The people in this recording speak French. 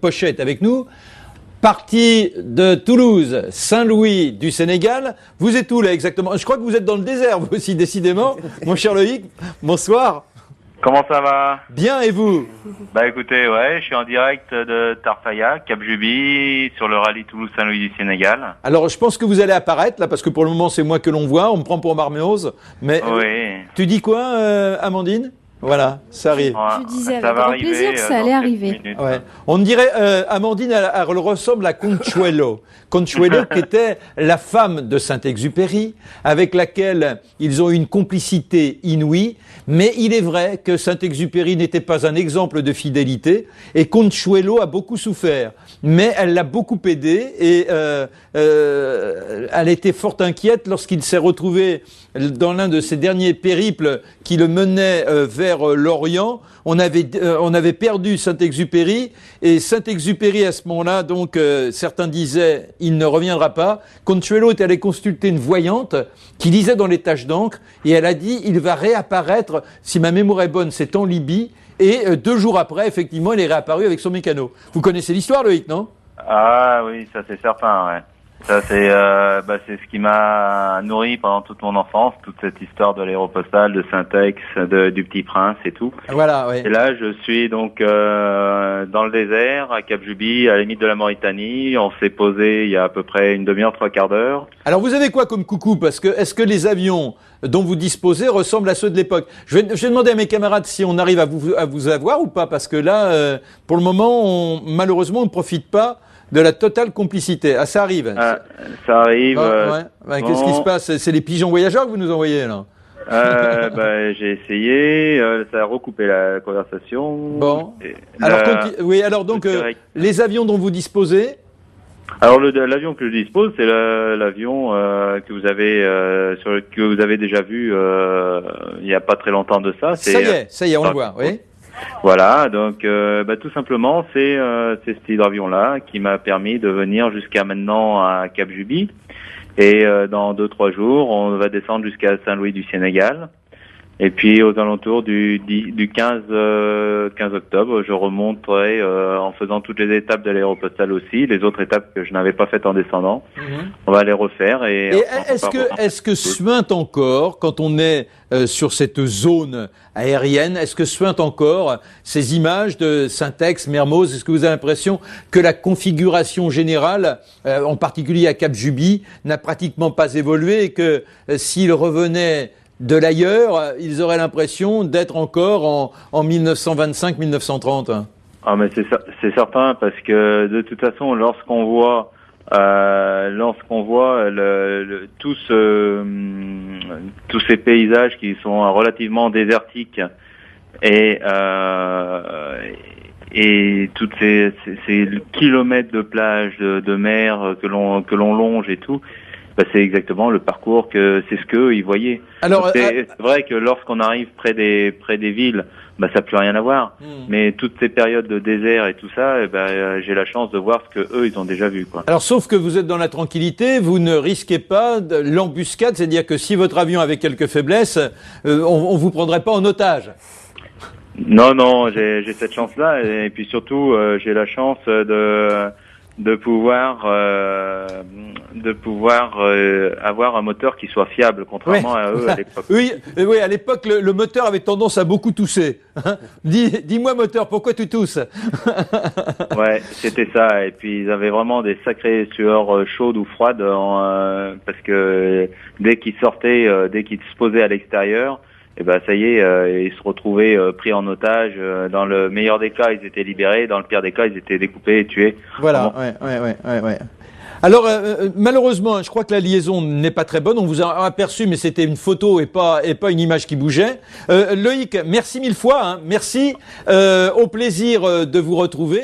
Pochet est avec nous. Parti de Toulouse, Saint-Louis du Sénégal. Vous êtes où là exactement? Je crois que vous êtes dans le désert, vous aussi, décidément. Mon cher Loïc, bonsoir. Comment ça va? Bien, et vous? Bah écoutez, ouais, je suis en direct de Tarfaya, Cap Juby, sur le rallye Toulouse-Saint-Louis du Sénégal. Alors, je pense que vous allez apparaître là, parce que pour le moment, c'est moi que l'on voit. On me prend pour Marméose. Mais Oui. tu dis quoi, Amandine? Voilà, ça arrive. Je disais avec grand plaisir que ça allait arriver. Ouais. On dirait, Amandine, elle ressemble à Consuelo. Consuelo qui était la femme de Saint-Exupéry, avec laquelle ils ont eu une complicité inouïe. Mais il est vrai que Saint-Exupéry n'était pas un exemple de fidélité et Consuelo a beaucoup souffert. Mais elle l'a beaucoup aidé et elle était fort inquiète lorsqu'il s'est retrouvé dans l'un de ses derniers périples qui le menait vers l'Orient. On avait perdu Saint-Exupéry et Saint-Exupéry à ce moment-là, donc certains disaient il ne reviendra pas. Consuelo est allé consulter une voyante qui lisait dans les taches d'encre et elle a dit il va réapparaître, si ma mémoire est bonne, c'est en Libye. Et 2 jours après, effectivement, il est réapparu avec son mécano. Vous connaissez l'histoire, Loïc, non? Ah oui, ça c'est certain, ouais. Ça c'est c'est ce qui m'a nourri pendant toute mon enfance, toute cette histoire de l'aéropostale, de Saint-Ex, du Petit Prince et tout. Voilà, oui. Et là, je suis donc dans le désert, à Cap Juby, à la limite de la Mauritanie. On s'est posé il y a à peu près une demi-heure, 3/4 d'heure. Alors vous avez quoi comme coucou? Parce que est-ce que les avions dont vous disposez ressemblent à ceux de l'époque? Je vais demander à mes camarades si on arrive à vous avoir ou pas, parce que là, pour le moment, malheureusement, on ne profite pas de la totale complicité. Ah, ça arrive. Ça arrive. Ouais. Qu'est-ce qui se passe? C'est les pigeons voyageurs que vous nous envoyez là? J'ai essayé, ça a recoupé la conversation. Bon. Alors donc, les avions dont vous disposez? Alors l'avion que je dispose, c'est l'avion que vous avez déjà vu il y a pas très longtemps de ça. Ça y est, on le voit, oui. Voilà, donc tout simplement c'est cet hydravion-là qui m'a permis de venir jusqu'à maintenant à Cap Juby et dans 2-3 jours on va descendre jusqu'à Saint-Louis du Sénégal et puis aux alentours du 15 octobre je remonterai en faisant toutes les étapes de l'aéropostale aussi, les autres étapes que je n'avais pas faites en descendant. On va les refaire et est-ce que suinte encore quand on est sur cette zone aérienne, est-ce que suinte encore ces images de Saint-Ex, Mermoz? Est-ce que vous avez l'impression que la configuration générale, en particulier à Cap Juby, n'a pratiquement pas évolué et que s'ils revenaient de l'ailleurs, ils auraient l'impression d'être encore en 1925-1930? Ah mais c'est certain, parce que de toute façon lorsqu'on voit tous ces paysages qui sont relativement désertiques et tous ces kilomètres de plage, de mer que l'on longe et tout, c'est exactement le parcours c'est ce qu'eux ils voyaient. Alors c'est vrai que lorsqu'on arrive près des villes, ça n'a plus rien à voir. Mais toutes ces périodes de désert et tout ça, j'ai la chance de voir ce que eux ils ont déjà vu, quoi. Alors sauf que vous êtes dans la tranquillité, vous ne risquez pas l'embuscade, c'est-à-dire que si votre avion avait quelques faiblesses, on vous prendrait pas en otage. Non, j'ai cette chance-là et puis surtout j'ai la chance de pouvoir avoir un moteur qui soit fiable, contrairement à eux à l'époque. Oui, à l'époque, le moteur avait tendance à beaucoup tousser. Dis-moi, moteur, pourquoi tu tousses? Ouais, c'était ça. Et puis, ils avaient vraiment des sacrées sueurs chaudes ou froides, parce que dès qu'ils sortaient, dès qu'ils se posaient à l'extérieur, ça y est, ils se retrouvaient pris en otage. Dans le meilleur des cas, ils étaient libérés. Dans le pire des cas, ils étaient découpés et tués. Voilà, ouais. Alors, malheureusement, je crois que la liaison n'est pas très bonne. On vous a aperçu, mais c'était une photo et pas une image qui bougeait. Loïc, merci 1000 fois. Merci. Au plaisir de vous retrouver.